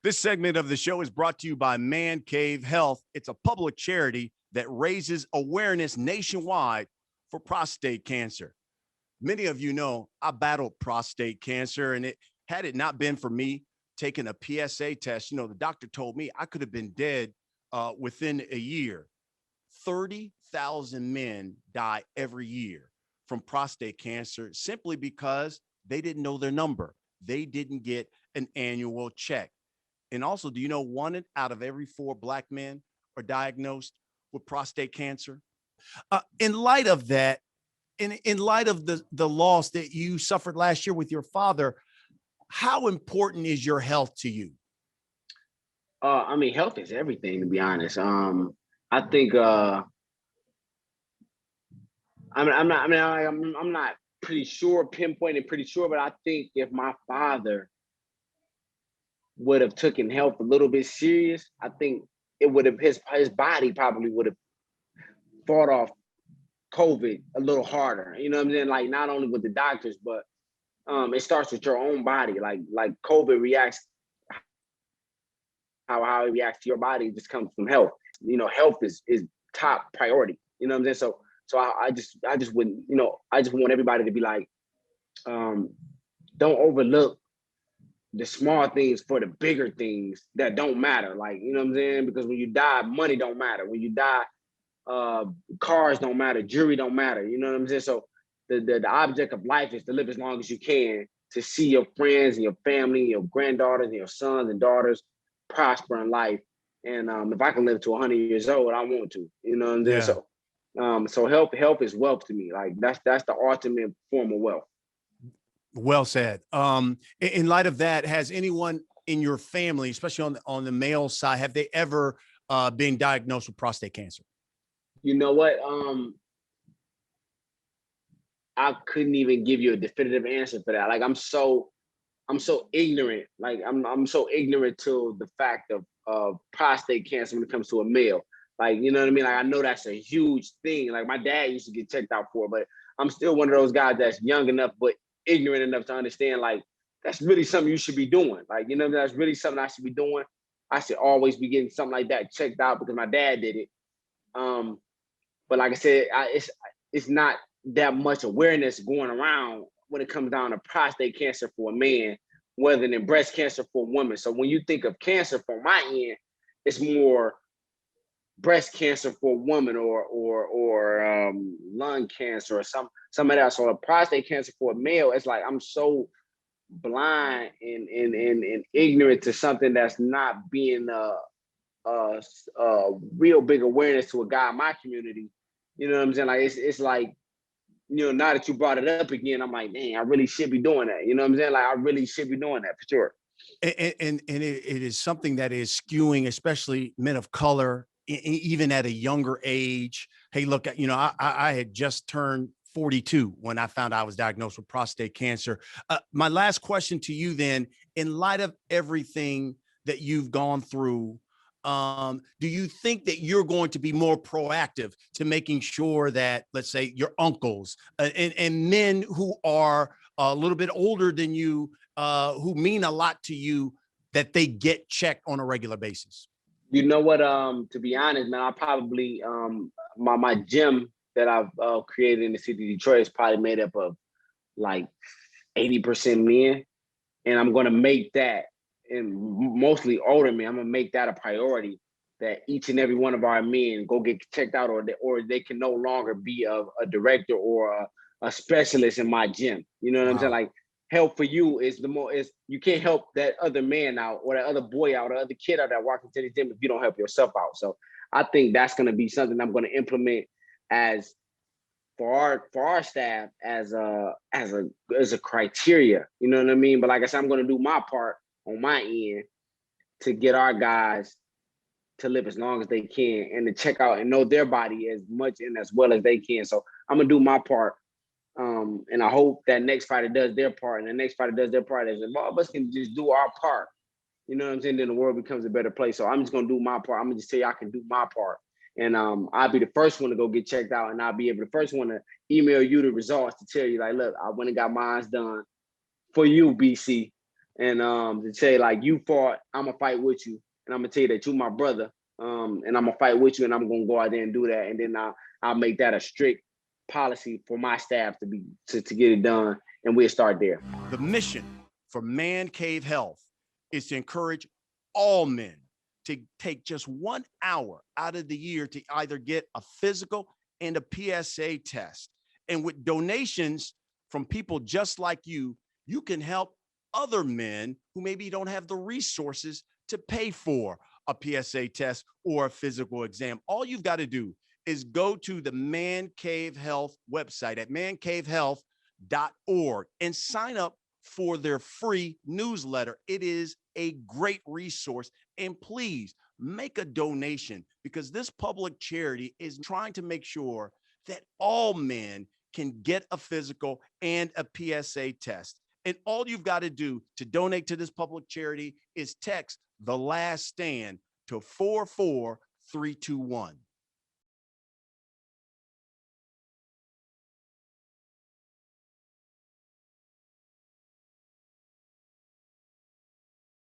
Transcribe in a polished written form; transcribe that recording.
This segment of the show is brought to you by Man Cave Health. It's a public charity that raises awareness nationwide for prostate cancer. Many of you know I battled prostate cancer, and had it not been for me taking a PSA test, the doctor told me I could have been dead within a year. 30,000 men die every year from prostate cancer simply because they didn't know their number. They didn't get an annual check. And also, do you know one out of every four Black men are diagnosed with prostate cancer? In light of that, in light of the loss that you suffered last year with your father, how important is your health to you? Health is everything, to be honest. I think I'm not pretty sure, pinpointed pretty sure, but I think if my father would have taken health a little bit serious, I think it would have his body probably would have fought off COVID a little harder. You know what I'm saying? Like not only with the doctors, but it starts with your own body. Like COVID reacts, how it reacts to your body just comes from health. Health is top priority. You know what I'm saying? So I just wouldn't, I just want everybody to be like, don't overlook the small things for the bigger things that don't matter. Like, you know what I'm saying? Because when you die, money don't matter. When you die, cars don't matter, jewelry don't matter. You know what I'm saying? So the object of life is to live as long as you can, to see your friends and your family, your granddaughters and your sons and daughters prosper in life. And if I can live to 100 years old, I want to. You know what I'm saying? Yeah. So health is wealth to me. Like that's the ultimate form of wealth. Well said. In light of that, has anyone in your family, especially on the male side, have they ever been diagnosed with prostate cancer? You know what? I couldn't even give you a definitive answer for that. Like I'm so ignorant. Like I'm so ignorant to the fact of prostate cancer when it comes to a male. Like, you know what I mean? Like I know that's a huge thing. Like my dad used to get checked out for it, but I'm still one of those guys that's young enough but ignorant enough to understand like that's really something you should be doing. Like, you know, that's really something I should be doing. I should always be getting something like that checked out because my dad did it. But like I said, it's not that much awareness going around when it comes down to prostate cancer for a man, rather than breast cancer for a woman. So when you think of cancer from my end, it's more breast cancer for a woman or lung cancer or some of that. So a prostate cancer for a male, it's like I'm so blind and ignorant to something that's not being real big awareness to a guy in my community. You know what I'm saying? Like it's like, now that you brought it up again, I'm like, dang, I really should be doing that. You know what I'm saying? Like I really should be doing that for sure. And it is something that is skewing, especially men of color, even at a younger age. Hey, look, I had just turned 42 when I found I was diagnosed with prostate cancer. My last question to you then, in light of everything that you've gone through, do you think that you're going to be more proactive to making sure that, let's say, your uncles and men who are a little bit older than you, who mean a lot to you, that they get checked on a regular basis? You know what? To be honest, man, I probably my gym that I've created in the city of Detroit is probably made up of like 80% men, and I'm gonna make that, and mostly older men, I'm gonna make that a priority, that each and every one of our men go get checked out, or they can no longer be a director or a specialist in my gym. You know what I'm saying? Like help for you is you can't help that other man out or that other boy out or other kid out that walking to the gym if you don't help yourself out. So I think that's gonna be something I'm gonna implement as for our staff as a criteria. You know what I mean? But like I said, I'm gonna do my part on my end to get our guys to live as long as they can and to check out and know their body as much and as well as they can. So I'm gonna do my part. And I hope that next fighter does their part, and the next fighter does their part. As if all of us can just do our part, you know what I'm saying, then the world becomes a better place. So I'm just gonna do my part. I'm gonna just tell you I can do my part. And I'll be the first one to go get checked out, and I'll be able the first one to email you the results to tell you, like, look, I went and got mine done for you, BC. and to say like you fought, I'm gonna fight with you, and I'm gonna tell you that you my brother, and I'm gonna fight with you, and I'm gonna go out there and do that, and then I'll make that a strict policy for my staff to get it done, and we'll start there. The mission for Man Cave Health is to encourage all men to take just 1 hour out of the year to either get a physical and a PSA test. And with donations from people just like you can help other men who maybe don't have the resources to pay for a PSA test or a physical exam. All you've got to do is go to the Man Cave Health website at mancavehealth.org and sign up for their free newsletter. It is a great resource. And please make a donation, because this public charity is trying to make sure that all men can get a physical and a PSA test. And all you've got to do to donate to this public charity is text The Last Stand to 44321.